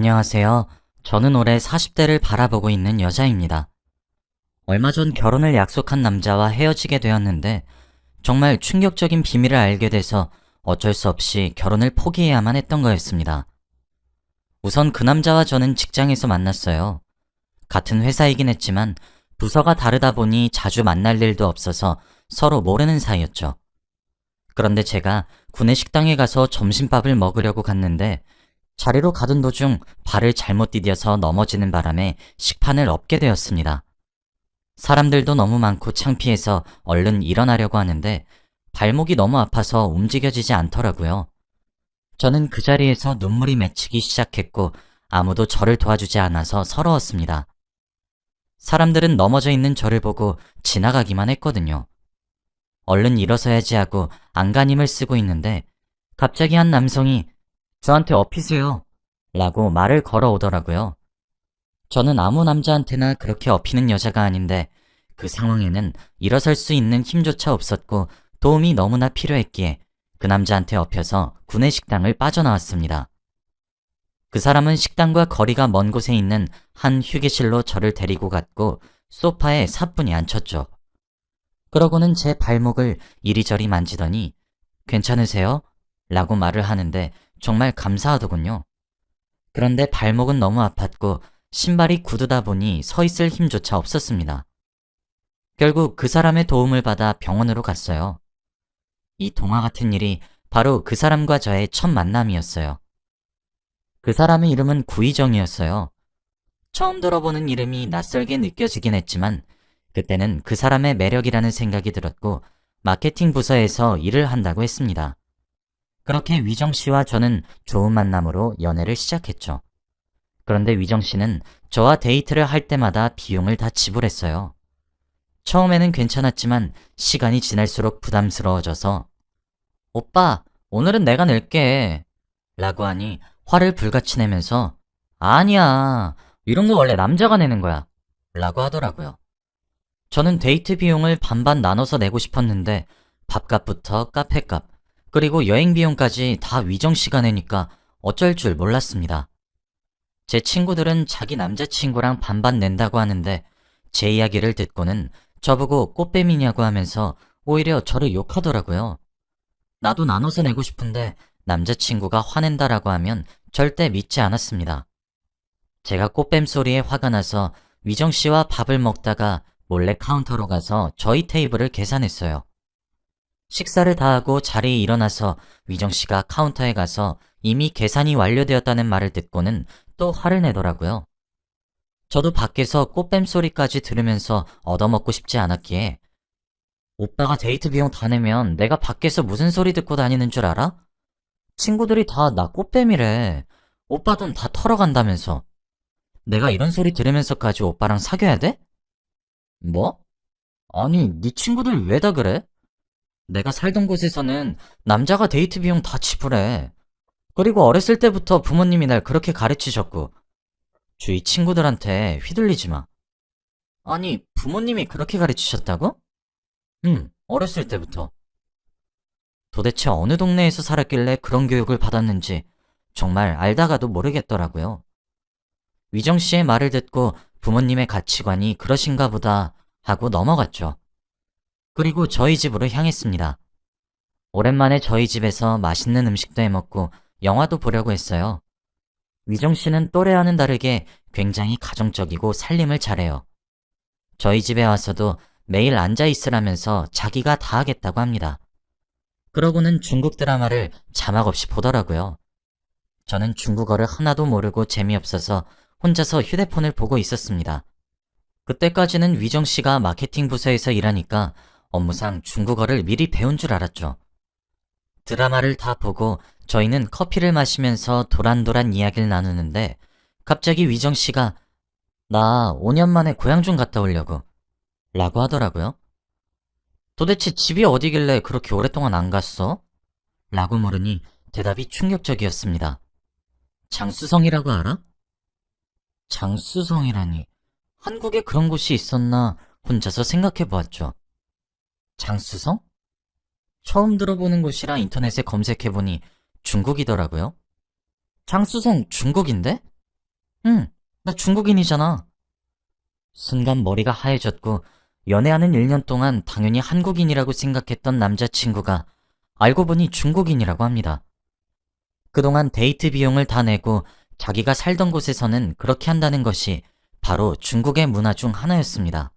안녕하세요. 저는 올해 40대를 바라보고 있는 여자입니다. 얼마 전 결혼을 약속한 남자와 헤어지게 되었는데 정말 충격적인 비밀을 알게 돼서 어쩔 수 없이 결혼을 포기해야만 했던 거였습니다. 우선 그 남자와 저는 직장에서 만났어요. 같은 회사이긴 했지만 부서가 다르다 보니 자주 만날 일도 없어서 서로 모르는 사이였죠. 그런데 제가 구내 식당에 가서 점심밥을 먹으려고 갔는데 자리로 가던 도중 발을 잘못 디뎌서 넘어지는 바람에 식판을 엎게 되었습니다. 사람들도 너무 많고 창피해서 얼른 일어나려고 하는데 발목이 너무 아파서 움직여지지 않더라고요. 저는 그 자리에서 눈물이 맺히기 시작했고 아무도 저를 도와주지 않아서 서러웠습니다. 사람들은 넘어져 있는 저를 보고 지나가기만 했거든요. 얼른 일어서야지 하고 안간힘을 쓰고 있는데 갑자기 한 남성이 저한테 업히세요 라고 말을 걸어오더라고요. 저는 아무 남자한테나 그렇게 업히는 여자가 아닌데 그 상황에는 일어설 수 있는 힘조차 없었고 도움이 너무나 필요했기에 그 남자한테 업혀서 구내식당을 빠져나왔습니다. 그 사람은 식당과 거리가 먼 곳에 있는 한 휴게실로 저를 데리고 갔고 소파에 사뿐히 앉혔죠. 그러고는 제 발목을 이리저리 만지더니 괜찮으세요? 라고 말을 하는데 정말 감사하더군요. 그런데 발목은 너무 아팠고 신발이 굳으다 보니 서 있을 힘조차 없었습니다. 결국 그 사람의 도움을 받아 병원으로 갔어요. 이 동화 같은 일이 바로 그 사람과 저의 첫 만남이었어요. 그 사람의 이름은 구희정이었어요. 처음 들어보는 이름이 낯설게 느껴지긴 했지만 그때는 그 사람의 매력이라는 생각이 들었고 마케팅 부서에서 일을 한다고 했습니다. 그렇게 위정 씨와 저는 좋은 만남으로 연애를 시작했죠. 그런데 위정 씨는 저와 데이트를 할 때마다 비용을 다 지불했어요. 처음에는 괜찮았지만 시간이 지날수록 부담스러워져서 오빠, 오늘은 내가 낼게 라고 하니 화를 불같이 내면서 아니야, 이런 거 원래 남자가 내는 거야 라고 하더라고요. 저는 데이트 비용을 반반 나눠서 내고 싶었는데 밥값부터 카페값 그리고 여행 비용까지 다 위정 씨가 내니까 어쩔 줄 몰랐습니다. 제 친구들은 자기 남자친구랑 반반 낸다고 하는데 제 이야기를 듣고는 저보고 꽃뱀이냐고 하면서 오히려 저를 욕하더라고요. 나도 나눠서 내고 싶은데 남자친구가 화낸다라고 하면 절대 믿지 않았습니다. 제가 꽃뱀 소리에 화가 나서 위정 씨와 밥을 먹다가 몰래 카운터로 가서 저희 테이블을 계산했어요. 식사를 다 하고 자리에 일어나서 위정 씨가 카운터에 가서 이미 계산이 완료되었다는 말을 듣고는 또 화를 내더라고요. 저도 밖에서 꽃뱀 소리까지 들으면서 얻어먹고 싶지 않았기에 오빠가 데이트 비용 다 내면 내가 밖에서 무슨 소리 듣고 다니는 줄 알아? 친구들이 다 나 꽃뱀이래. 오빠 돈 다 털어간다면서. 내가 이런 소리 들으면서까지 오빠랑 사귀어야 돼? 뭐? 아니, 네 친구들 왜 다 그래? 내가 살던 곳에서는 남자가 데이트 비용 다 지불해. 그리고 어렸을 때부터 부모님이 날 그렇게 가르치셨고 주위 친구들한테 휘둘리지 마. 아니, 부모님이 그렇게 가르치셨다고? 응, 어렸을 때부터. 도대체 어느 동네에서 살았길래 그런 교육을 받았는지 정말 알다가도 모르겠더라고요. 위정 씨의 말을 듣고 부모님의 가치관이 그러신가 보다 하고 넘어갔죠. 그리고 저희 집으로 향했습니다. 오랜만에 저희 집에서 맛있는 음식도 해먹고 영화도 보려고 했어요. 위정 씨는 또래와는 다르게 굉장히 가정적이고 살림을 잘해요. 저희 집에 와서도 매일 앉아 있으라면서 자기가 다 하겠다고 합니다. 그러고는 중국 드라마를 자막 없이 보더라고요. 저는 중국어를 하나도 모르고 재미없어서 혼자서 휴대폰을 보고 있었습니다. 그때까지는 위정 씨가 마케팅 부서에서 일하니까 업무상 중국어를 미리 배운 줄 알았죠. 드라마를 다 보고 저희는 커피를 마시면서 도란도란 이야기를 나누는데 갑자기 위정 씨가 나 5년 만에 고향 좀 갔다 오려고 라고 하더라고요. 도대체 집이 어디길래 그렇게 오랫동안 안 갔어? 라고 물으니 대답이 충격적이었습니다. 장수성이라고 알아? 장수성이라니 한국에 그런 곳이 있었나 혼자서 생각해 보았죠. 장수성? 처음 들어보는 곳이라 인터넷에 검색해보니 중국이더라고요. 장수성 중국인데? 응, 나 중국인이잖아. 순간 머리가 하얘졌고 연애하는 1년 동안 당연히 한국인이라고 생각했던 남자친구가 알고 보니 중국인이라고 합니다. 그동안 데이트 비용을 다 내고 자기가 살던 곳에서는 그렇게 한다는 것이 바로 중국의 문화 중 하나였습니다.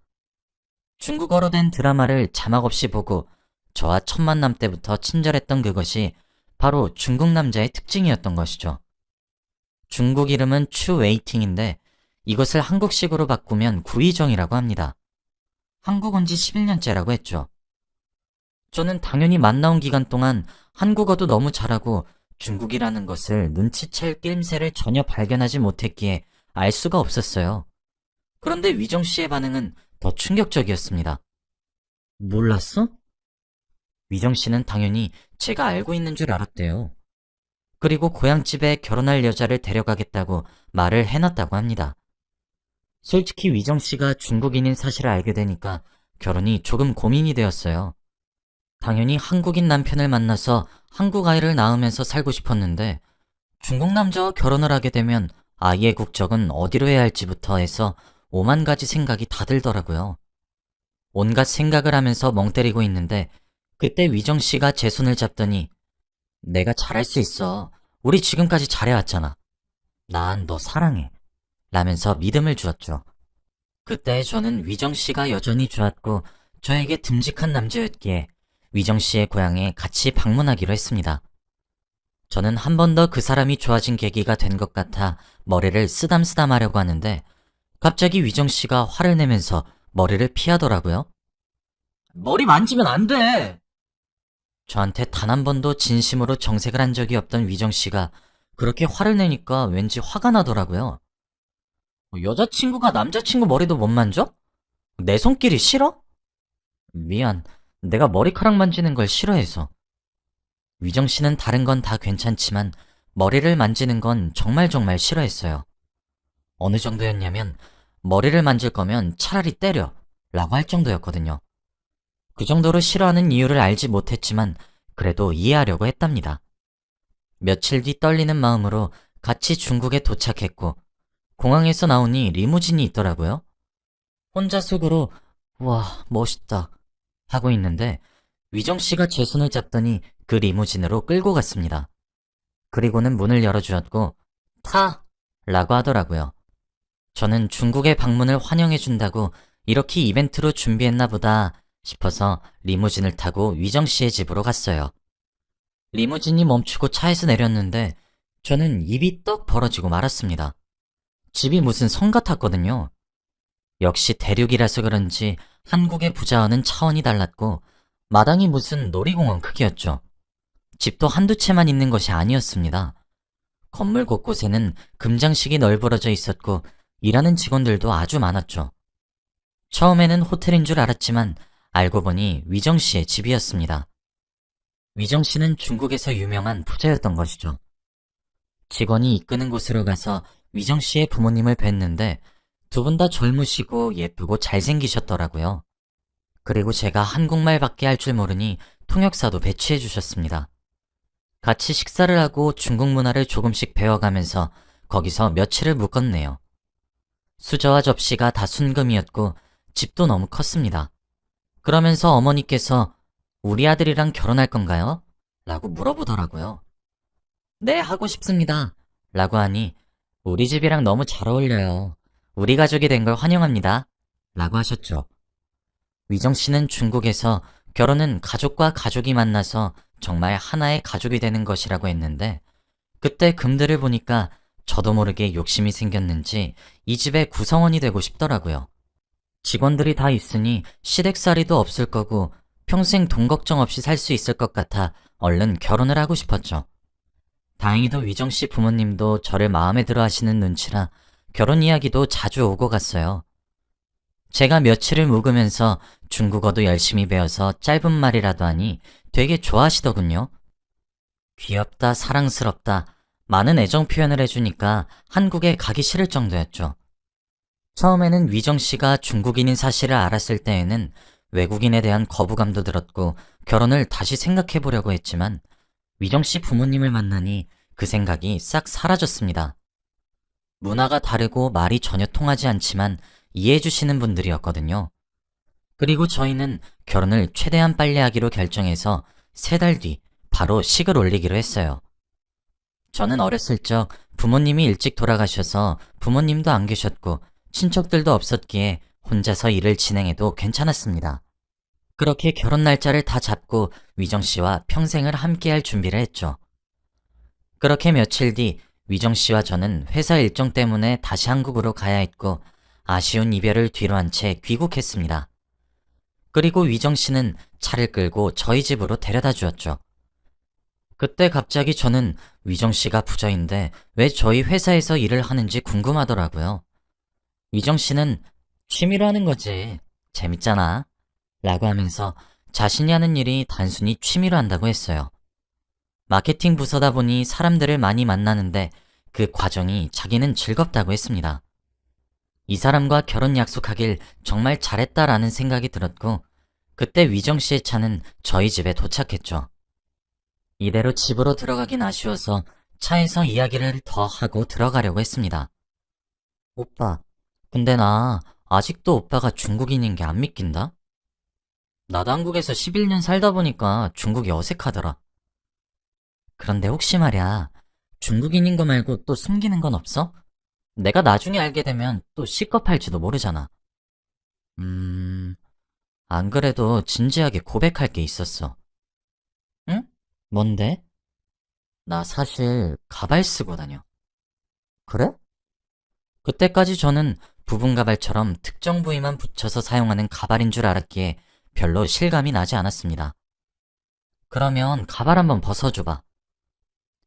중국어로 된 드라마를 자막 없이 보고 저와 첫 만남 때부터 친절했던 그것이 바로 중국 남자의 특징이었던 것이죠. 중국 이름은 추웨이팅인데 이것을 한국식으로 바꾸면 구이정이라고 합니다. 한국 온 지 11년째라고 했죠. 저는 당연히 만나온 기간 동안 한국어도 너무 잘하고 중국이라는 것을 눈치챌 낌새를 전혀 발견하지 못했기에 알 수가 없었어요. 그런데 위정 씨의 반응은 더 충격적이었습니다. 몰랐어? 위정 씨는 당연히 제가 알고 있는 줄 알았대요. 그리고 고향집에 결혼할 여자를 데려가겠다고 말을 해놨다고 합니다. 솔직히 위정 씨가 중국인인 사실을 알게 되니까 결혼이 조금 고민이 되었어요. 당연히 한국인 남편을 만나서 한국 아이를 낳으면서 살고 싶었는데 중국 남자와 결혼을 하게 되면 아이의 국적은 어디로 해야 할지부터 해서 오만 가지 생각이 다 들더라고요. 온갖 생각을 하면서 멍 때리고 있는데 그때 위정 씨가 제 손을 잡더니 내가 잘할 수 있어. 우리 지금까지 잘해왔잖아. 난 너 사랑해. 라면서 믿음을 주었죠. 그때 저는 위정 씨가 여전히 좋았고 저에게 듬직한 남자였기에 위정 씨의 고향에 같이 방문하기로 했습니다. 저는 한 번 더 그 사람이 좋아진 계기가 된 것 같아 머리를 쓰담쓰담 하려고 하는데 갑자기 위정 씨가 화를 내면서 머리를 피하더라고요. 머리 만지면 안 돼! 저한테 단 한 번도 진심으로 정색을 한 적이 없던 위정 씨가 그렇게 화를 내니까 왠지 화가 나더라고요. 여자친구가 남자친구 머리도 못 만져? 내 손길이 싫어? 미안, 내가 머리카락 만지는 걸 싫어해서. 위정 씨는 다른 건 다 괜찮지만 머리를 만지는 건 정말 정말 싫어했어요. 어느 정도였냐면 머리를 만질 거면 차라리 때려 라고 할 정도였거든요. 그 정도로 싫어하는 이유를 알지 못했지만 그래도 이해하려고 했답니다. 며칠 뒤 떨리는 마음으로 같이 중국에 도착했고 공항에서 나오니 리무진이 있더라고요. 혼자 속으로 와 멋있다 하고 있는데 위정 씨가 제 손을 잡더니 그 리무진으로 끌고 갔습니다. 그리고는 문을 열어주었고 타! 라고 하더라고요. 저는 중국의 방문을 환영해준다고 이렇게 이벤트로 준비했나 보다 싶어서 리무진을 타고 위정 씨의 집으로 갔어요. 리무진이 멈추고 차에서 내렸는데 저는 입이 떡 벌어지고 말았습니다. 집이 무슨 성 같았거든요. 역시 대륙이라서 그런지 한국의 부자와는 차원이 달랐고 마당이 무슨 놀이공원 크기였죠. 집도 한두 채만 있는 것이 아니었습니다. 건물 곳곳에는 금장식이 널브러져 있었고 일하는 직원들도 아주 많았죠. 처음에는 호텔인 줄 알았지만 알고 보니 위정 씨의 집이었습니다. 위정 씨는 중국에서 유명한 부자였던 것이죠. 직원이 이끄는 곳으로 가서 위정 씨의 부모님을 뵀는데 두 분 다 젊으시고 예쁘고 잘생기셨더라고요. 그리고 제가 한국말밖에 할 줄 모르니 통역사도 배치해 주셨습니다. 같이 식사를 하고 중국 문화를 조금씩 배워가면서 거기서 며칠을 묵었네요. 수저와 접시가 다 순금이었고 집도 너무 컸습니다. 그러면서 어머니께서 우리 아들이랑 결혼할 건가요? 라고 물어보더라고요. 네, 하고 싶습니다. 라고 하니 우리 집이랑 너무 잘 어울려요. 우리 가족이 된 걸 환영합니다. 라고 하셨죠. 위정 씨는 중국에서 결혼은 가족과 가족이 만나서 정말 하나의 가족이 되는 것이라고 했는데 그때 금들을 보니까 저도 모르게 욕심이 생겼는지 이 집의 구성원이 되고 싶더라고요. 직원들이 다 있으니 시댁살이도 없을 거고 평생 돈 걱정 없이 살 수 있을 것 같아 얼른 결혼을 하고 싶었죠. 다행히도 위정 씨 부모님도 저를 마음에 들어 하시는 눈치라 결혼 이야기도 자주 오고 갔어요. 제가 며칠을 묵으면서 중국어도 열심히 배워서 짧은 말이라도 하니 되게 좋아하시더군요. 귀엽다, 사랑스럽다, 많은 애정 표현을 해주니까 한국에 가기 싫을 정도였죠. 처음에는 위정 씨가 중국인인 사실을 알았을 때에는 외국인에 대한 거부감도 들었고 결혼을 다시 생각해 보려고 했지만 위정 씨 부모님을 만나니 그 생각이 싹 사라졌습니다. 문화가 다르고 말이 전혀 통하지 않지만 이해해주시는 분들이었거든요. 그리고 저희는 결혼을 최대한 빨리 하기로 결정해서 3달 뒤 바로 식을 올리기로 했어요. 저는 어렸을 적 부모님이 일찍 돌아가셔서 부모님도 안 계셨고 친척들도 없었기에 혼자서 일을 진행해도 괜찮았습니다. 그렇게 결혼 날짜를 다 잡고 위정 씨와 평생을 함께할 준비를 했죠. 그렇게 며칠 뒤 위정 씨와 저는 회사 일정 때문에 다시 한국으로 가야 했고 아쉬운 이별을 뒤로 한 채 귀국했습니다. 그리고 위정 씨는 차를 끌고 저희 집으로 데려다 주었죠. 그때 갑자기 저는 위정 씨가 부자인데 왜 저희 회사에서 일을 하는지 궁금하더라고요. 위정 씨는 취미로 하는 거지. 재밌잖아. 라고 하면서 자신이 하는 일이 단순히 취미로 한다고 했어요. 마케팅 부서다 보니 사람들을 많이 만나는데 그 과정이 자기는 즐겁다고 했습니다. 이 사람과 결혼 약속하길 정말 잘했다라는 생각이 들었고 그때 위정 씨의 차는 저희 집에 도착했죠. 이대로 집으로 들어가긴 아쉬워서 차에서 이야기를 더 하고 들어가려고 했습니다. 오빠, 근데 나 아직도 오빠가 중국인인 게 안 믿긴다? 나도 한국에서 11년 살다 보니까 중국이 어색하더라. 그런데 혹시 말이야, 중국인인 거 말고 또 숨기는 건 없어? 내가 나중에 알게 되면 또 시겁할지도 모르잖아. 안 그래도 진지하게 고백할 게 있었어. 응? 뭔데? 나 사실 가발 쓰고 다녀. 그래? 그때까지 저는 부분 가발처럼 특정 부위만 붙여서 사용하는 가발인 줄 알았기에 별로 실감이 나지 않았습니다. 그러면 가발 한번 벗어줘봐.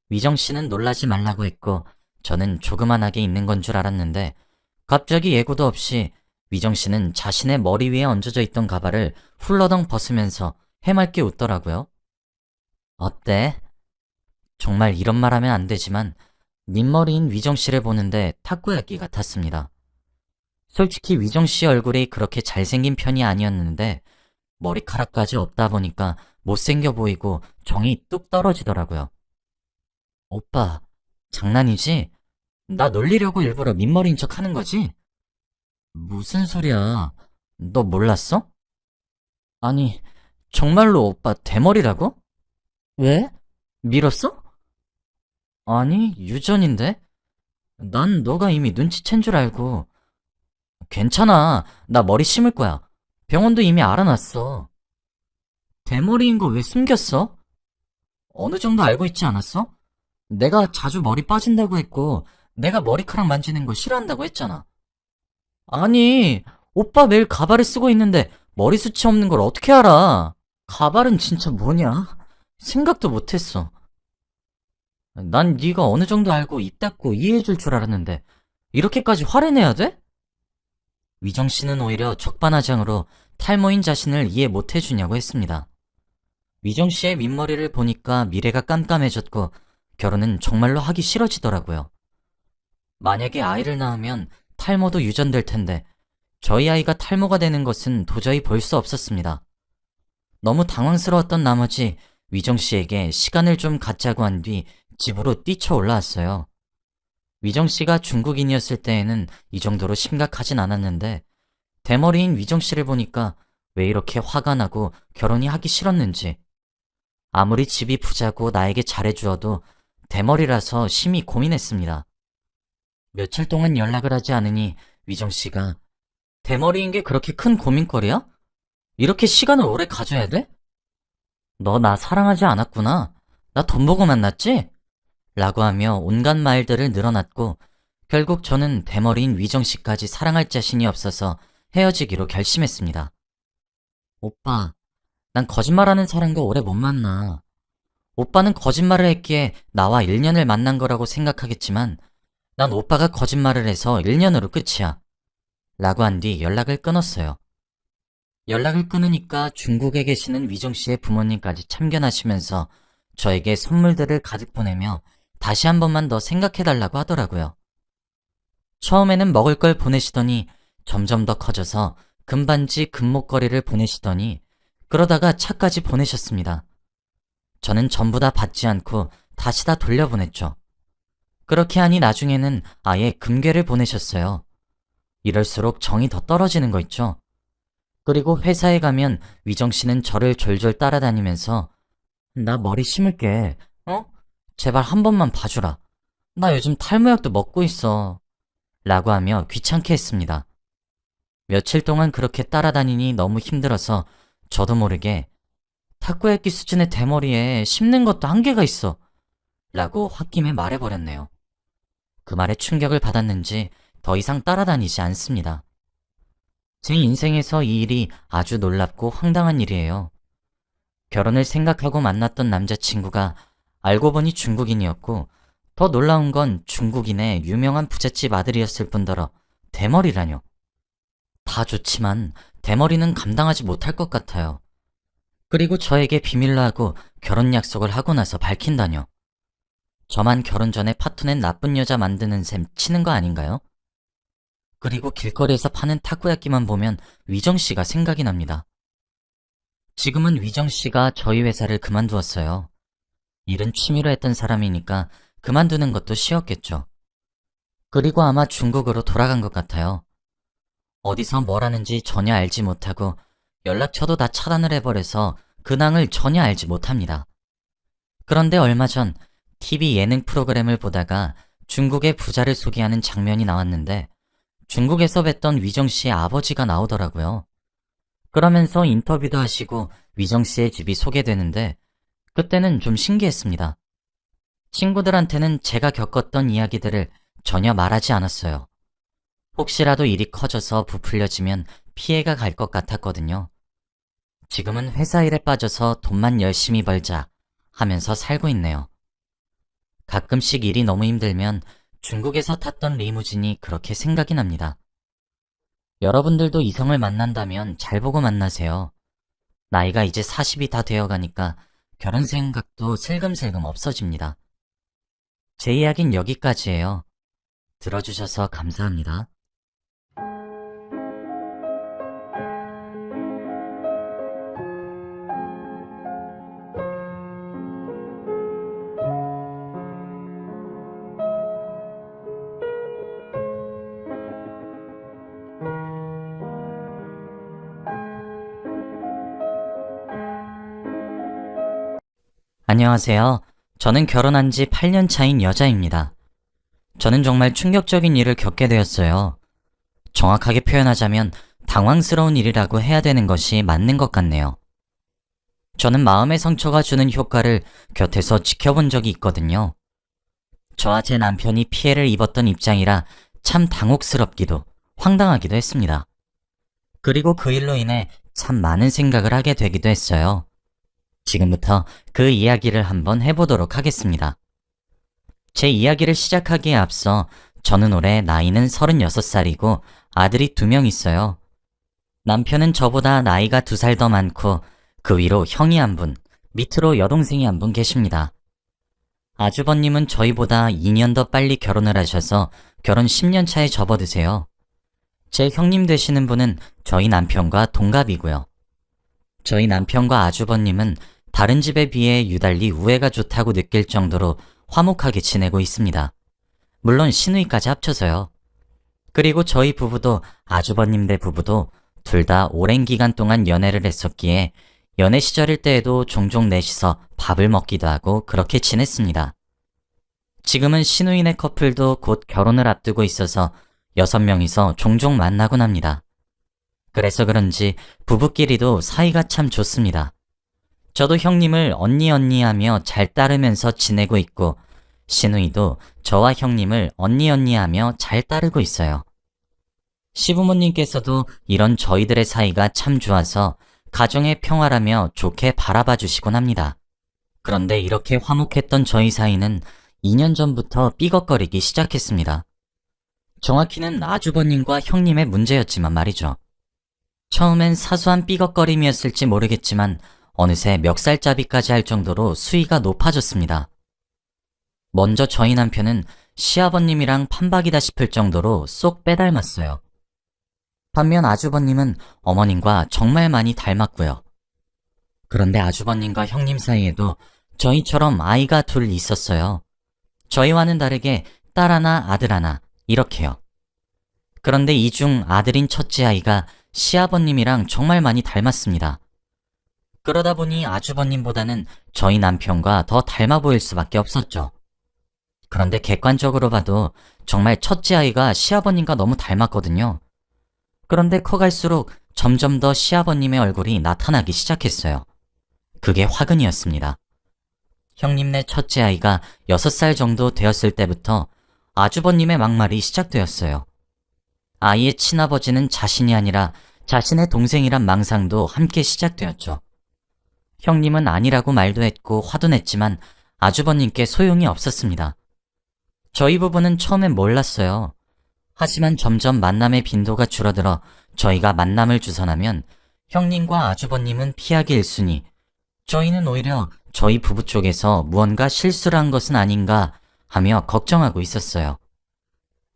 위정 씨는 놀라지 말라고 했고 저는 조그만하게 있는 건 줄 알았는데 갑자기 예고도 없이 위정 씨는 자신의 머리 위에 얹어져 있던 가발을 훌러덩 벗으면서 해맑게 웃더라고요. 어때? 정말 이런 말 하면 안 되지만 민머리인 위정 씨를 보는데 타코야끼 같았습니다. 솔직히 위정 씨 얼굴이 그렇게 잘생긴 편이 아니었는데 머리카락까지 없다 보니까 못생겨 보이고 정이 뚝 떨어지더라고요. 오빠, 장난이지? 나 놀리려고 일부러 민머리인 척 하는 거지? 무슨 소리야? 너 몰랐어? 아니, 정말로 오빠 대머리라고? 왜? 밀었어? 아니, 유전인데? 난 너가 이미 눈치챈 줄 알고. 괜찮아. 나 머리 심을 거야. 병원도 이미 알아놨어. 대머리인 거 왜 숨겼어? 어느 정도 알고 있지 않았어? 내가 자주 머리 빠진다고 했고, 내가 머리카락 만지는 거 싫어한다고 했잖아. 아니, 오빠 매일 가발을 쓰고 있는데 머리숱이 없는 걸 어떻게 알아? 가발은 진짜 뭐냐? 생각도 못했어. 난 네가 어느 정도 알고 입 닫고 이해해줄 줄 알았는데 이렇게까지 화를 내야 돼? 위정 씨는 오히려 적반하장으로 탈모인 자신을 이해 못해주냐고 했습니다. 위정 씨의 민머리를 보니까 미래가 깜깜해졌고 결혼은 정말로 하기 싫어지더라고요. 만약에 아이를 낳으면 탈모도 유전될 텐데 저희 아이가 탈모가 되는 것은 도저히 볼 수 없었습니다. 너무 당황스러웠던 나머지 위정 씨에게 시간을 좀 갖자고 한 뒤 집으로 뛰쳐 올라왔어요. 위정 씨가 중국인이었을 때에는 이 정도로 심각하진 않았는데 대머리인 위정 씨를 보니까 왜 이렇게 화가 나고 결혼이 하기 싫었는지 아무리 집이 부자고 나에게 잘해주어도 대머리라서 심히 고민했습니다. 며칠 동안 연락을 하지 않으니 위정 씨가 대머리인 게 그렇게 큰 고민거리야? 이렇게 시간을 오래 가져야 돼? 너 나 사랑하지 않았구나. 나 돈 보고 만났지? 라고 하며 온갖 말들을 늘어놨고 결국 저는 대머리인 위정 씨까지 사랑할 자신이 없어서 헤어지기로 결심했습니다. 오빠, 난 거짓말하는 사람과 오래 못 만나. 오빠는 거짓말을 했기에 나와 1년을 만난 거라고 생각하겠지만 난 오빠가 거짓말을 해서 1년으로 끝이야. 라고 한 뒤 연락을 끊었어요. 연락을 끊으니까 중국에 계시는 위정 씨의 부모님까지 참견하시면서 저에게 선물들을 가득 보내며 다시 한 번만 더 생각해달라고 하더라고요. 처음에는 먹을 걸 보내시더니 점점 더 커져서 금반지, 금목걸이를 보내시더니 그러다가 차까지 보내셨습니다. 저는 전부 다 받지 않고 다시 다 돌려보냈죠. 그렇게 하니 나중에는 아예 금괴를 보내셨어요. 이럴수록 정이 더 떨어지는 거 있죠? 그리고 회사에 가면 위정 씨는 저를 졸졸 따라다니면서 나 머리 심을게. 어? 제발 한 번만 봐주라. 나 요즘 탈모약도 먹고 있어. 라고 하며 귀찮게 했습니다. 며칠 동안 그렇게 따라다니니 너무 힘들어서 저도 모르게 타코야끼 수준의 대머리에 심는 것도 한계가 있어. 라고 홧김에 말해버렸네요. 그 말에 충격을 받았는지 더 이상 따라다니지 않습니다. 제 인생에서 이 일이 아주 놀랍고 황당한 일이에요. 결혼을 생각하고 만났던 남자친구가 알고 보니 중국인이었고, 더 놀라운 건 중국인의 유명한 부잣집 아들이었을 뿐더러 대머리라뇨. 다 좋지만 대머리는 감당하지 못할 것 같아요. 그리고 저에게 비밀로 하고 결혼 약속을 하고 나서 밝힌다뇨. 저만 결혼 전에 파토낸 나쁜 여자 만드는 셈 치는 거 아닌가요? 그리고 길거리에서 파는 타코야끼만 보면 위정 씨가 생각이 납니다. 지금은 위정 씨가 저희 회사를 그만두었어요. 일은 취미로 했던 사람이니까 그만두는 것도 쉬웠겠죠. 그리고 아마 중국으로 돌아간 것 같아요. 어디서 뭘 하는지 전혀 알지 못하고 연락처도 다 차단을 해버려서 근황을 전혀 알지 못합니다. 그런데 얼마 전 TV 예능 프로그램을 보다가 중국의 부자를 소개하는 장면이 나왔는데 중국에서 뵀던 위정 씨의 아버지가 나오더라고요. 그러면서 인터뷰도 하시고 위정 씨의 집이 소개되는데 그때는 좀 신기했습니다. 친구들한테는 제가 겪었던 이야기들을 전혀 말하지 않았어요. 혹시라도 일이 커져서 부풀려지면 피해가 갈 것 같았거든요. 지금은 회사 일에 빠져서 돈만 열심히 벌자 하면서 살고 있네요. 가끔씩 일이 너무 힘들면 중국에서 탔던 리무진이 그렇게 생각이 납니다. 여러분들도 이성을 만난다면 잘 보고 만나세요. 나이가 이제 40이 다 되어가니까 결혼 생각도 슬금슬금 없어집니다. 제 이야기는 여기까지예요. 들어주셔서 감사합니다. 안녕하세요. 저는 결혼한 지 8년 차인 여자입니다. 저는 정말 충격적인 일을 겪게 되었어요. 정확하게 표현하자면 당황스러운 일이라고 해야 되는 것이 맞는 것 같네요. 저는 마음의 상처가 주는 효과를 곁에서 지켜본 적이 있거든요. 저와 제 남편이 피해를 입었던 입장이라 참 당혹스럽기도 황당하기도 했습니다. 그리고 그 일로 인해 참 많은 생각을 하게 되기도 했어요. 지금부터 그 이야기를 한번 해보도록 하겠습니다. 제 이야기를 시작하기에 앞서 저는 올해 나이는 36살이고 아들이 2명 있어요. 남편은 저보다 나이가 2살 더 많고 그 위로 형이 한 분, 밑으로 여동생이 한 분 계십니다. 아주버님은 저희보다 2년 더 빨리 결혼을 하셔서 결혼 10년 차에 접어드세요. 제 형님 되시는 분은 저희 남편과 동갑이고요. 저희 남편과 아주버님은 다른 집에 비해 유달리 우애가 좋다고 느낄 정도로 화목하게 지내고 있습니다. 물론 시누이까지 합쳐서요. 그리고 저희 부부도 아주버님 네 부부도 둘 다 오랜 기간 동안 연애를 했었기에 연애 시절일 때에도 종종 넷이서 밥을 먹기도 하고 그렇게 지냈습니다. 지금은 시누이네 커플도 곧 결혼을 앞두고 있어서 6명이서 종종 만나곤 합니다. 그래서 그런지 부부끼리도 사이가 참 좋습니다. 저도 형님을 언니 하며 잘 따르면서 지내고 있고 시누이도 저와 형님을 언니 하며 잘 따르고 있어요. 시부모님께서도 이런 저희들의 사이가 참 좋아서 가정의 평화라며 좋게 바라봐 주시곤 합니다. 그런데 이렇게 화목했던 저희 사이는 2년 전부터 삐걱거리기 시작했습니다. 정확히는 아주버님과 형님의 문제였지만 말이죠. 처음엔 사소한 삐걱거림이었을지 모르겠지만 어느새 멱살잡이까지 할 정도로 수위가 높아졌습니다. 먼저 저희 남편은 시아버님이랑 판박이다 싶을 정도로 쏙 빼닮았어요. 반면 아주버님은 어머님과 정말 많이 닮았고요. 그런데 아주버님과 형님 사이에도 저희처럼 아이가 둘 있었어요. 저희와는 다르게 딸 하나, 아들 하나, 이렇게요. 그런데 이 중 아들인 첫째 아이가 시아버님이랑 정말 많이 닮았습니다. 그러다 보니 아주버님보다는 저희 남편과 더 닮아 보일 수밖에 없었죠. 그런데 객관적으로 봐도 정말 첫째 아이가 시아버님과 너무 닮았거든요. 그런데 커갈수록 점점 더 시아버님의 얼굴이 나타나기 시작했어요. 그게 화근이었습니다. 형님네 첫째 아이가 6살 정도 되었을 때부터 아주버님의 막말이 시작되었어요. 아이의 친아버지는 자신이 아니라 자신의 동생이란 망상도 함께 시작되었죠. 형님은 아니라고 말도 했고 화도 냈지만 아주버님께 소용이 없었습니다. 저희 부부는 처음엔 몰랐어요. 하지만 점점 만남의 빈도가 줄어들어 저희가 만남을 주선하면 형님과 아주버님은 피하기 일쑤니 저희는 오히려 저희 부부 쪽에서 무언가 실수를 한 것은 아닌가 하며 걱정하고 있었어요.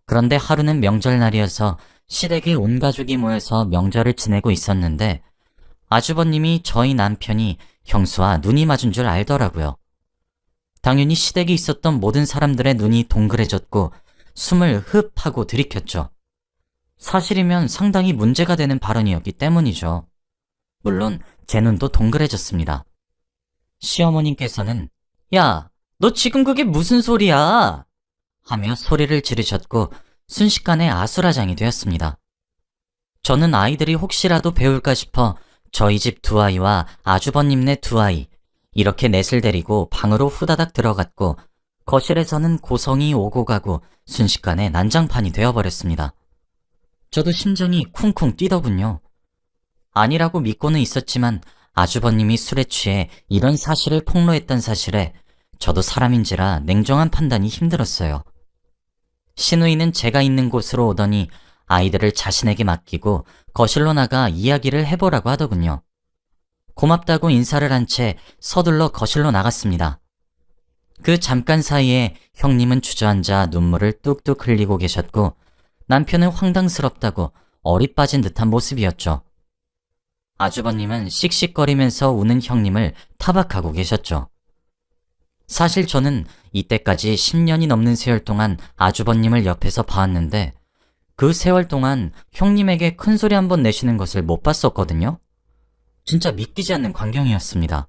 그런데 하루는 명절날이어서 시댁에 온 가족이 모여서 명절을 지내고 있었는데 아주버님이 저희 남편이 형수와 눈이 맞은 줄 알더라고요. 당연히 시댁에 있었던 모든 사람들의 눈이 동그래졌고 숨을 흡하고 들이켰죠. 사실이면 상당히 문제가 되는 발언이었기 때문이죠. 물론 제 눈도 동그래졌습니다. 시어머님께서는 야, 너 지금 그게 무슨 소리야? 하며 소리를 지르셨고 순식간에 아수라장이 되었습니다. 저는 아이들이 혹시라도 배울까 싶어 저희 집 2아이와 아주버님네 2아이 이렇게 넷을 데리고 방으로 후다닥 들어갔고 거실에서는 고성이 오고 가고 순식간에 난장판이 되어버렸습니다. 저도 심장이 쿵쿵 뛰더군요. 아니라고 믿고는 있었지만 아주버님이 술에 취해 이런 사실을 폭로했던 사실에 저도 사람인지라 냉정한 판단이 힘들었어요. 시누이는 제가 있는 곳으로 오더니 아이들을 자신에게 맡기고 거실로 나가 이야기를 해보라고 하더군요. 고맙다고 인사를 한 채 서둘러 거실로 나갔습니다. 그 잠깐 사이에 형님은 주저앉아 눈물을 뚝뚝 흘리고 계셨고 남편은 황당스럽다고 어리 빠진 듯한 모습이었죠. 아주버님은 씩씩거리면서 우는 형님을 타박하고 계셨죠. 사실 저는 이때까지 10년이 넘는 세월 동안 아주버님을 옆에서 봐왔는데 그 세월 동안 형님에게 큰 소리 한번 내시는 것을 못 봤었거든요. 진짜 믿기지 않는 광경이었습니다.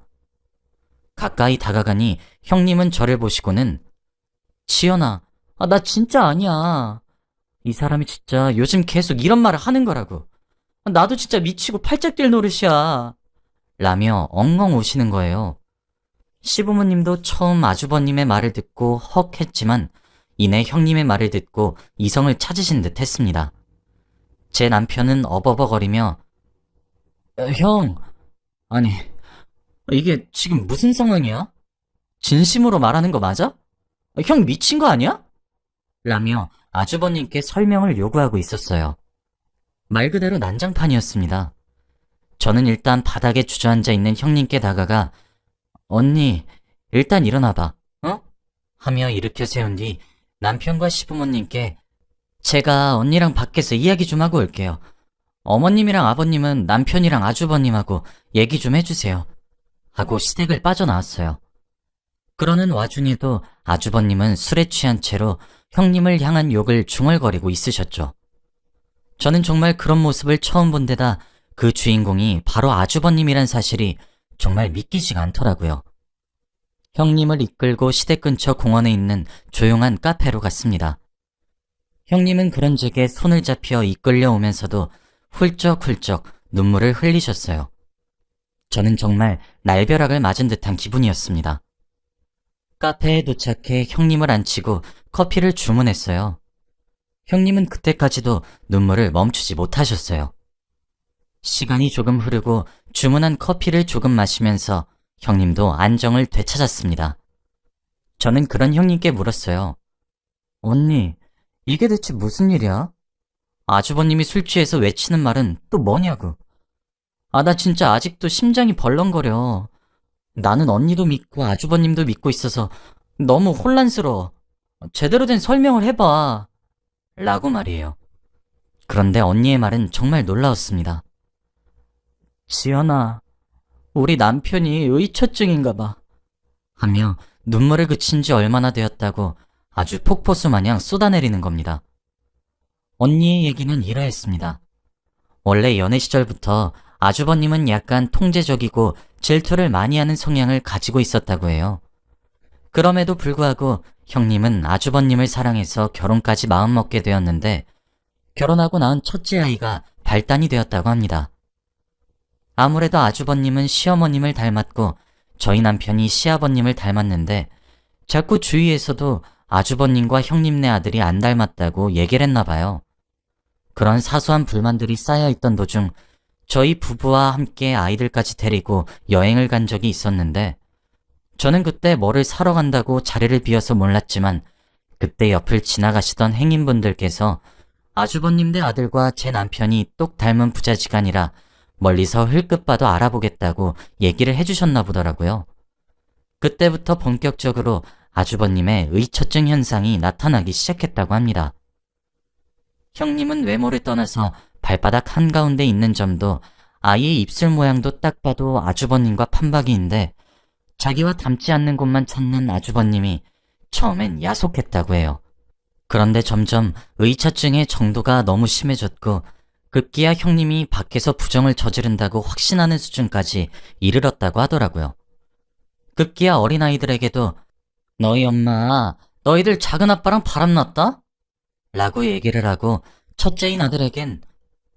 가까이 다가가니 형님은 저를 보시고는 지연아, 나 진짜 아니야. 이 사람이 진짜 요즘 계속 이런 말을 하는 거라고. 나도 진짜 미치고 팔짝 뛸 노릇이야. 라며 엉엉 우시는 거예요. 시부모님도 처음 아주버님의 말을 듣고 헉 했지만 이내 형님의 말을 듣고 이성을 찾으신 듯 했습니다. 제 남편은 어버버거리며 형, 아니 이게 지금 무슨 상황이야? 진심으로 말하는 거 맞아? 형 미친 거 아니야? 라며 아주버님께 설명을 요구하고 있었어요. 말 그대로 난장판이었습니다. 저는 일단 바닥에 주저앉아 있는 형님께 다가가 언니, 일단 일어나봐, 어? 하며 일으켜 세운 뒤 남편과 시부모님께 제가 언니랑 밖에서 이야기 좀 하고 올게요. 어머님이랑 아버님은 남편이랑 아주버님하고 얘기 좀 해주세요. 하고 시댁을 빠져나왔어요. 그러는 와중에도 아주버님은 술에 취한 채로 형님을 향한 욕을 중얼거리고 있으셨죠. 저는 정말 그런 모습을 처음 본 데다 그 주인공이 바로 아주버님이란 사실이 정말 믿기지가 않더라고요. 형님을 이끌고 시댁 근처 공원에 있는 조용한 카페로 갔습니다. 형님은 그런 적에 손을 잡혀 이끌려오면서도 훌쩍훌쩍 눈물을 흘리셨어요. 저는 정말 날벼락을 맞은 듯한 기분이었습니다. 카페에 도착해 형님을 앉히고 커피를 주문했어요. 형님은 그때까지도 눈물을 멈추지 못하셨어요. 시간이 조금 흐르고 주문한 커피를 조금 마시면서 형님도 안정을 되찾았습니다. 저는 그런 형님께 물었어요. 언니, 이게 대체 무슨 일이야? 아주버님이 술 취해서 외치는 말은 또 뭐냐고. 나 진짜 아직도 심장이 벌렁거려. 나는 언니도 믿고 아주버님도 믿고 있어서 너무 혼란스러워. 제대로 된 설명을 해봐. 라고 말이에요. 그런데 언니의 말은 정말 놀라웠습니다. 지연아, 우리 남편이 의처증인가 봐. 하며 눈물을 그친 지 얼마나 되었다고 아주 폭포수 마냥 쏟아내리는 겁니다. 언니의 얘기는 이러했습니다. 원래 연애 시절부터 아주버님은 약간 통제적이고 질투를 많이 하는 성향을 가지고 있었다고 해요. 그럼에도 불구하고 형님은 아주버님을 사랑해서 결혼까지 마음먹게 되었는데 결혼하고 낳은 첫째 아이가 발단이 되었다고 합니다. 아무래도 아주버님은 시어머님을 닮았고 저희 남편이 시아버님을 닮았는데 자꾸 주위에서도 아주버님과 형님네 아들이 안 닮았다고 얘기를 했나 봐요. 그런 사소한 불만들이 쌓여있던 도중 저희 부부와 함께 아이들까지 데리고 여행을 간 적이 있었는데 저는 그때 뭐를 사러 간다고 자리를 비워서 몰랐지만 그때 옆을 지나가시던 행인분들께서 아주버님네 아들과 제 남편이 똑 닮은 부자지간이라 멀리서 흘끗 봐도 알아보겠다고 얘기를 해주셨나 보더라고요. 그때부터 본격적으로 아주버님의 의처증 현상이 나타나기 시작했다고 합니다. 형님은 외모를 떠나서 발바닥 한가운데 있는 점도 아이의 입술 모양도 딱 봐도 아주버님과 판박이인데 자기와 닮지 않는 곳만 찾는 아주버님이 처음엔 야속했다고 해요. 그런데 점점 의처증의 정도가 너무 심해졌고 급기야 형님이 밖에서 부정을 저지른다고 확신하는 수준까지 이르렀다고 하더라고요. 급기야 어린아이들에게도 너희 엄마, 너희들 작은 아빠랑 바람났다? 라고 얘기를 하고 첫째인 아들에겐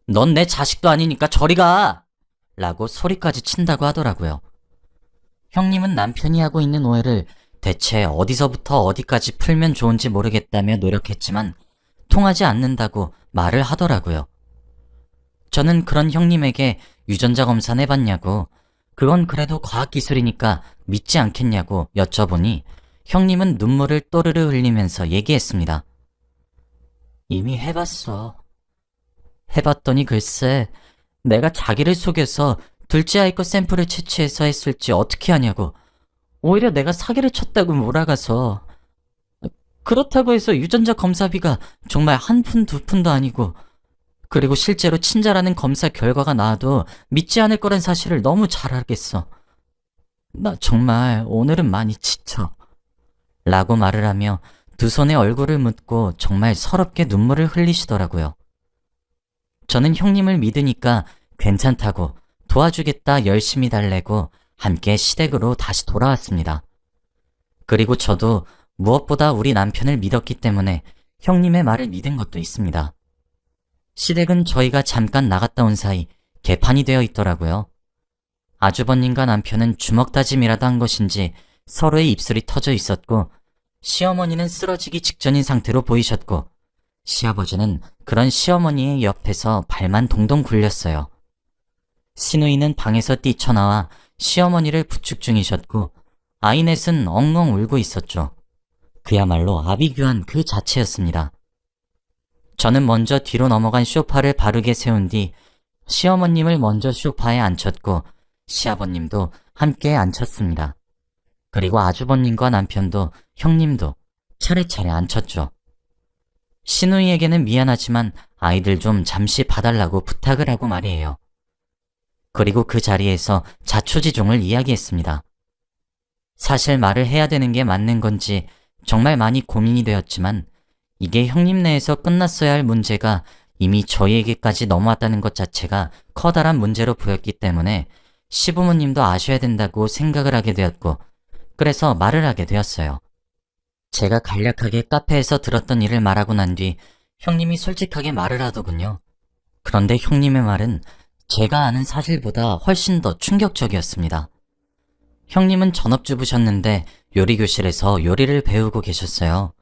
넌 내 자식도 아니니까 저리 가! 라고 소리까지 친다고 하더라고요. 형님은 남편이 하고 있는 오해를 대체 어디서부터 어디까지 풀면 좋은지 모르겠다며 노력했지만 통하지 않는다고 말을 하더라고요. 저는 그런 형님에게 유전자 검사 해봤냐고 그건 그래도 과학기술이니까 믿지 않겠냐고 여쭤보니 형님은 눈물을 또르르 흘리면서 얘기했습니다. 이미 해봤어. 해봤더니 글쎄 내가 자기를 속여서 둘째 아이 거 샘플을 채취해서 했을지 어떻게 하냐고 오히려 내가 사기를 쳤다고 몰아가서 그렇다고 해서 유전자 검사비가 정말 한 푼 두 푼도 아니고 그리고 실제로 친자라는 검사 결과가 나와도 믿지 않을 거란 사실을 너무 잘 알겠어. 나 정말 오늘은 많이 지쳐. 라고 말을 하며 두 손에 얼굴을 묻고 정말 서럽게 눈물을 흘리시더라고요. 저는 형님을 믿으니까 괜찮다고 도와주겠다 열심히 달래고 함께 시댁으로 다시 돌아왔습니다. 그리고 저도 무엇보다 우리 남편을 믿었기 때문에 형님의 말을 믿은 것도 있습니다. 시댁은 저희가 잠깐 나갔다 온 사이 개판이 되어 있더라고요. 아주버님과 남편은 주먹다짐이라도 한 것인지 서로의 입술이 터져 있었고 시어머니는 쓰러지기 직전인 상태로 보이셨고 시아버지는 그런 시어머니의 옆에서 발만 동동 굴렸어요. 시누이는 방에서 뛰쳐나와 시어머니를 부축 중이셨고 아이넷은 엉엉 울고 있었죠. 그야말로 아비규환 그 자체였습니다. 저는 먼저 뒤로 넘어간 소파를 바르게 세운 뒤 시어머님을 먼저 소파에 앉혔고 시아버님도 함께 앉혔습니다. 그리고 아주버님과 남편도 형님도 차례차례 앉혔죠. 시누이에게는 미안하지만 아이들 좀 잠시 봐달라고 부탁을 하고 말이에요. 그리고 그 자리에서 자초지종을 이야기했습니다. 사실 말을 해야 되는 게 맞는 건지 정말 많이 고민이 되었지만 이게 형님 내에서 끝났어야 할 문제가 이미 저희에게까지 넘어왔다는 것 자체가 커다란 문제로 보였기 때문에 시부모님도 아셔야 된다고 생각을 하게 되었고 그래서 말을 하게 되었어요. 제가 간략하게 카페에서 들었던 일을 말하고 난 뒤 형님이 솔직하게 말을 하더군요. 그런데 형님의 말은 제가 아는 사실보다 훨씬 더 충격적이었습니다. 형님은 전업주부셨는데 요리교실에서 요리를 배우고 계셨어요.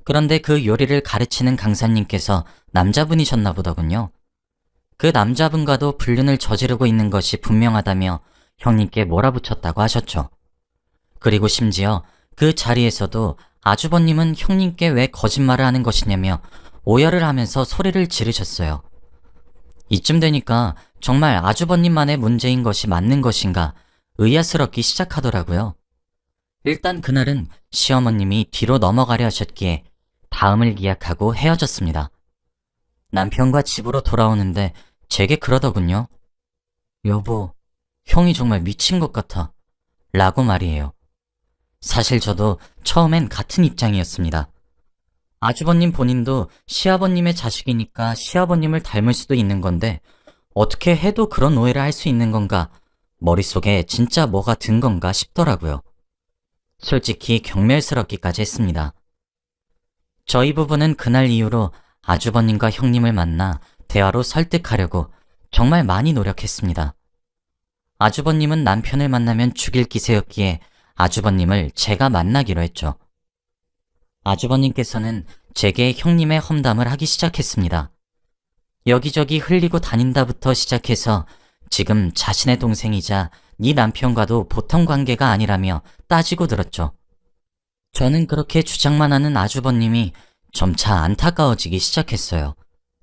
그런데 그 요리를 가르치는 강사님께서 남자분이셨나 보더군요. 그 남자분과도 불륜을 저지르고 있는 것이 분명하다며 형님께 몰아붙였다고 하셨죠. 그리고 심지어 그 자리에서도 아주버님은 형님께 왜 거짓말을 하는 것이냐며 오열을 하면서 소리를 지르셨어요. 이쯤 되니까 정말 아주버님만의 문제인 것이 맞는 것인가 의아스럽기 시작하더라고요. 일단 그날은 시어머님이 뒤로 넘어가려 하셨기에 다음을 기약하고 헤어졌습니다. 남편과 집으로 돌아오는데 제게 그러더군요. 여보, 형이 정말 미친 것 같아. 라고 말이에요. 사실 저도 처음엔 같은 입장이었습니다. 아주버님 본인도 시아버님의 자식이니까 시아버님을 닮을 수도 있는 건데 어떻게 해도 그런 오해를 할 수 있는 건가 머릿속에 진짜 뭐가 든 건가 싶더라고요. 솔직히 경멸스럽기까지 했습니다. 저희 부부는 그날 이후로 아주버님과 형님을 만나 대화로 설득하려고 정말 많이 노력했습니다. 아주버님은 남편을 만나면 죽일 기세였기에 아주버님을 제가 만나기로 했죠. 아주버님께서는 제게 형님의 험담을 하기 시작했습니다. 여기저기 흘리고 다닌다부터 시작해서 지금 자신의 동생이자 네 남편과도 보통 관계가 아니라며 따지고 들었죠. 저는 그렇게 주장만 하는 아주버님이 점차 안타까워지기 시작했어요.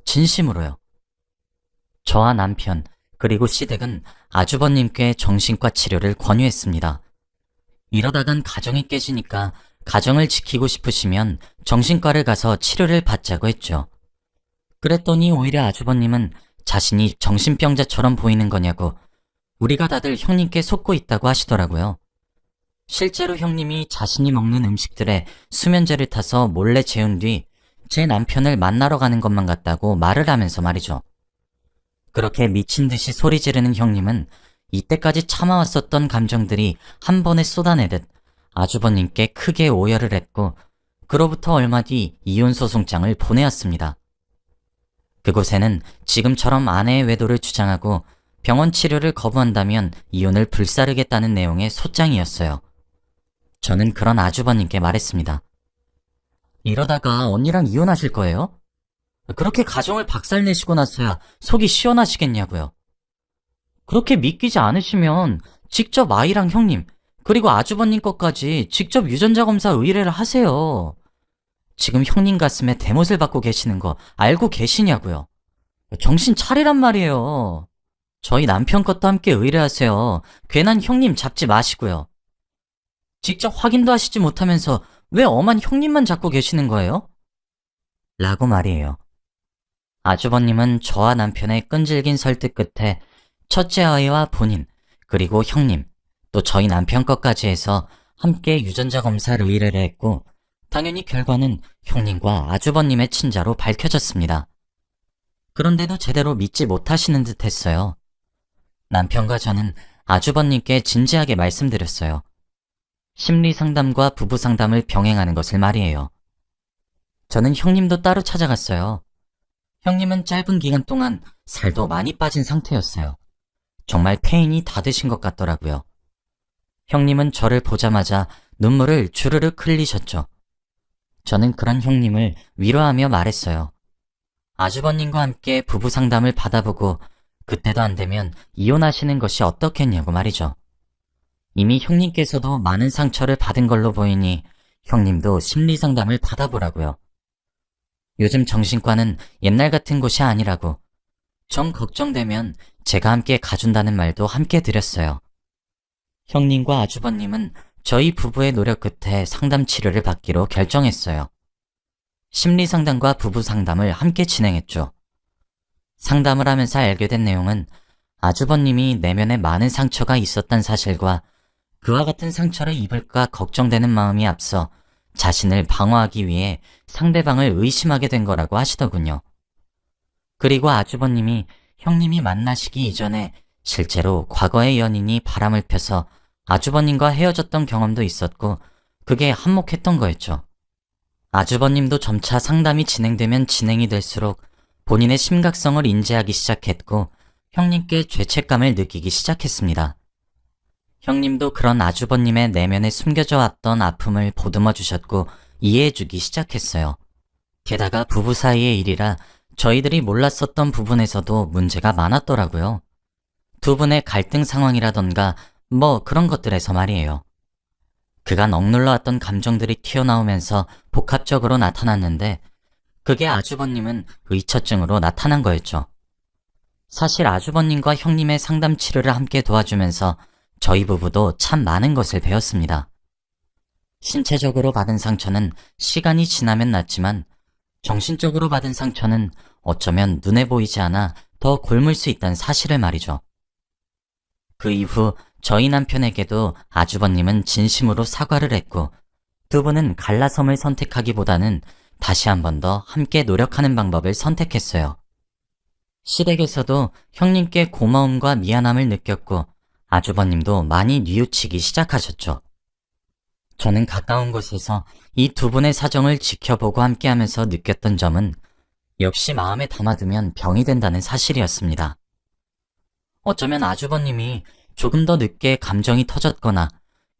진심으로요. 저와 남편 그리고 시댁은 아주버님께 정신과 치료를 권유했습니다. 이러다간 가정이 깨지니까 가정을 지키고 싶으시면 정신과를 가서 치료를 받자고 했죠. 그랬더니 오히려 아주버님은 자신이 정신병자처럼 보이는 거냐고 우리가 다들 형님께 속고 있다고 하시더라고요. 실제로 형님이 자신이 먹는 음식들에 수면제를 타서 몰래 재운 뒤 제 남편을 만나러 가는 것만 같다고 말을 하면서 말이죠. 그렇게 미친 듯이 소리 지르는 형님은 이때까지 참아왔었던 감정들이 한 번에 쏟아내듯 아주버님께 크게 오열을 했고 그로부터 얼마 뒤 이혼소송장을 보내왔습니다. 그곳에는 지금처럼 아내의 외도를 주장하고 병원 치료를 거부한다면 이혼을 불사르겠다는 내용의 소장이었어요. 저는 그런 아주버님께 말했습니다. 이러다가 언니랑 이혼하실 거예요? 그렇게 가정을 박살내시고 나서야 속이 시원하시겠냐고요. 그렇게 믿기지 않으시면 직접 아이랑 형님 그리고 아주버님 것까지 직접 유전자 검사 의뢰를 하세요. 지금 형님 가슴에 대못을 받고 계시는 거 알고 계시냐고요. 정신 차리란 말이에요. 저희 남편 것도 함께 의뢰하세요. 괜한 형님 잡지 마시고요. 직접 확인도 하시지 못하면서 왜 엄한 형님만 잡고 계시는 거예요? 라고 말이에요. 아주버님은 저와 남편의 끈질긴 설득 끝에 첫째 아이와 본인, 그리고 형님, 또 저희 남편 것까지 해서 함께 유전자 검사를 의뢰를 했고 당연히 결과는 형님과 아주버님의 친자로 밝혀졌습니다. 그런데도 제대로 믿지 못하시는 듯 했어요. 남편과 저는 아주버님께 진지하게 말씀드렸어요. 심리상담과 부부상담을 병행하는 것을 말이에요. 저는 형님도 따로 찾아갔어요. 형님은 짧은 기간 동안 살도 많이 빠진 상태였어요. 정말 페인이 다 드신 것 같더라고요. 형님은 저를 보자마자 눈물을 주르륵 흘리셨죠. 저는 그런 형님을 위로하며 말했어요. 아주버님과 함께 부부 상담을 받아보고 그때도 안 되면 이혼하시는 것이 어떻겠냐고 말이죠. 이미 형님께서도 많은 상처를 받은 걸로 보이니 형님도 심리 상담을 받아보라고요. 요즘 정신과는 옛날 같은 곳이 아니라고 정 걱정되면 제가 함께 가준다는 말도 함께 드렸어요. 형님과 아주버님은 저희 부부의 노력 끝에 상담 치료를 받기로 결정했어요. 심리 상담과 부부 상담을 함께 진행했죠. 상담을 하면서 알게 된 내용은 아주버님이 내면에 많은 상처가 있었단 사실과 그와 같은 상처를 입을까 걱정되는 마음이 앞서 자신을 방어하기 위해 상대방을 의심하게 된 거라고 하시더군요. 그리고 아주버님이 형님이 만나시기 이전에 실제로 과거의 연인이 바람을 펴서 아주버님과 헤어졌던 경험도 있었고 그게 한몫했던 거였죠. 아주버님도 점차 상담이 진행되면 진행이 될수록 본인의 심각성을 인지하기 시작했고 형님께 죄책감을 느끼기 시작했습니다. 형님도 그런 아주버님의 내면에 숨겨져 왔던 아픔을 보듬어 주셨고 이해해주기 시작했어요. 게다가 부부 사이의 일이라 저희들이 몰랐었던 부분에서도 문제가 많았더라고요. 두 분의 갈등 상황이라던가 뭐 그런 것들에서 말이에요. 그간 억눌러 왔던 감정들이 튀어나오면서 복합적으로 나타났는데 그게 아주버님은 의처증으로 나타난 거였죠. 사실 아주버님과 형님의 상담 치료를 함께 도와주면서 저희 부부도 참 많은 것을 배웠습니다. 신체적으로 받은 상처는 시간이 지나면 낫지만 정신적으로 받은 상처는 어쩌면 눈에 보이지 않아 더 곪을 수 있다는 사실을 말이죠. 그 이후 저희 남편에게도 아주버님은 진심으로 사과를 했고 두 분은 갈라섬을 선택하기보다는 다시 한 번 더 함께 노력하는 방법을 선택했어요. 시댁에서도 형님께 고마움과 미안함을 느꼈고 아주버님도 많이 뉘우치기 시작하셨죠. 저는 가까운 곳에서 이 두 분의 사정을 지켜보고 함께하면서 느꼈던 점은 역시 마음에 담아두면 병이 된다는 사실이었습니다. 어쩌면 아주버님이 조금 더 늦게 감정이 터졌거나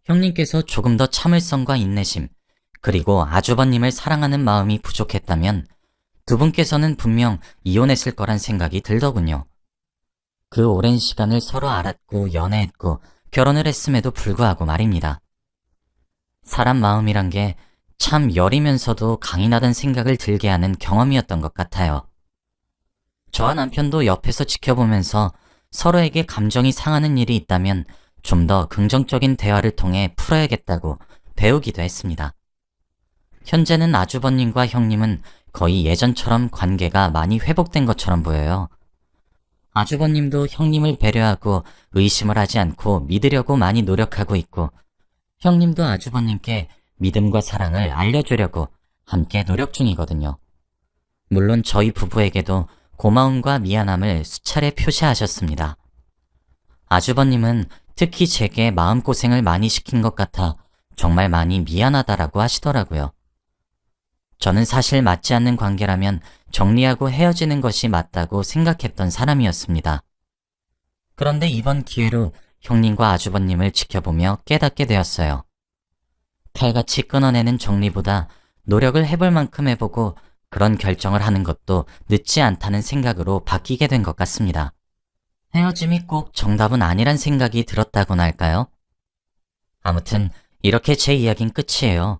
형님께서 조금 더 참을성과 인내심, 그리고 아주버님을 사랑하는 마음이 부족했다면 두 분께서는 분명 이혼했을 거란 생각이 들더군요. 그 오랜 시간을 서로 알았고 연애했고 결혼을 했음에도 불구하고 말입니다. 사람 마음이란 게 참 여리면서도 강인하다는 생각을 들게 하는 경험이었던 것 같아요. 저와 남편도 옆에서 지켜보면서 서로에게 감정이 상하는 일이 있다면 좀 더 긍정적인 대화를 통해 풀어야겠다고 배우기도 했습니다. 현재는 아주버님과 형님은 거의 예전처럼 관계가 많이 회복된 것처럼 보여요. 아주버님도 형님을 배려하고 의심을 하지 않고 믿으려고 많이 노력하고 있고, 형님도 아주버님께 믿음과 사랑을 알려주려고 함께 노력 중이거든요. 물론 저희 부부에게도 고마움과 미안함을 수차례 표시하셨습니다. 아주버님은 특히 제게 마음고생을 많이 시킨 것 같아 정말 많이 미안하다라고 하시더라고요. 저는 사실 맞지 않는 관계라면 정리하고 헤어지는 것이 맞다고 생각했던 사람이었습니다. 그런데 이번 기회로 형님과 아주버님을 지켜보며 깨닫게 되었어요. 칼같이 끊어내는 정리보다 노력을 해볼 만큼 해보고 그런 결정을 하는 것도 늦지 않다는 생각으로 바뀌게 된 것 같습니다. 헤어짐이 꼭 정답은 아니란 생각이 들었다고나 할까요? 아무튼 이렇게 제 이야기는 끝이에요.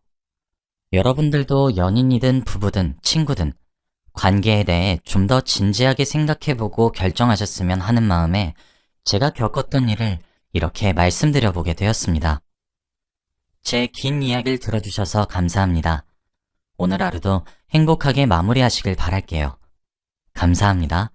여러분들도 연인이든 부부든 친구든 관계에 대해 좀 더 진지하게 생각해보고 결정하셨으면 하는 마음에 제가 겪었던 일을 이렇게 말씀드려보게 되었습니다. 제 긴 이야기를 들어주셔서 감사합니다. 오늘 하루도 행복하게 마무리하시길 바랄게요. 감사합니다.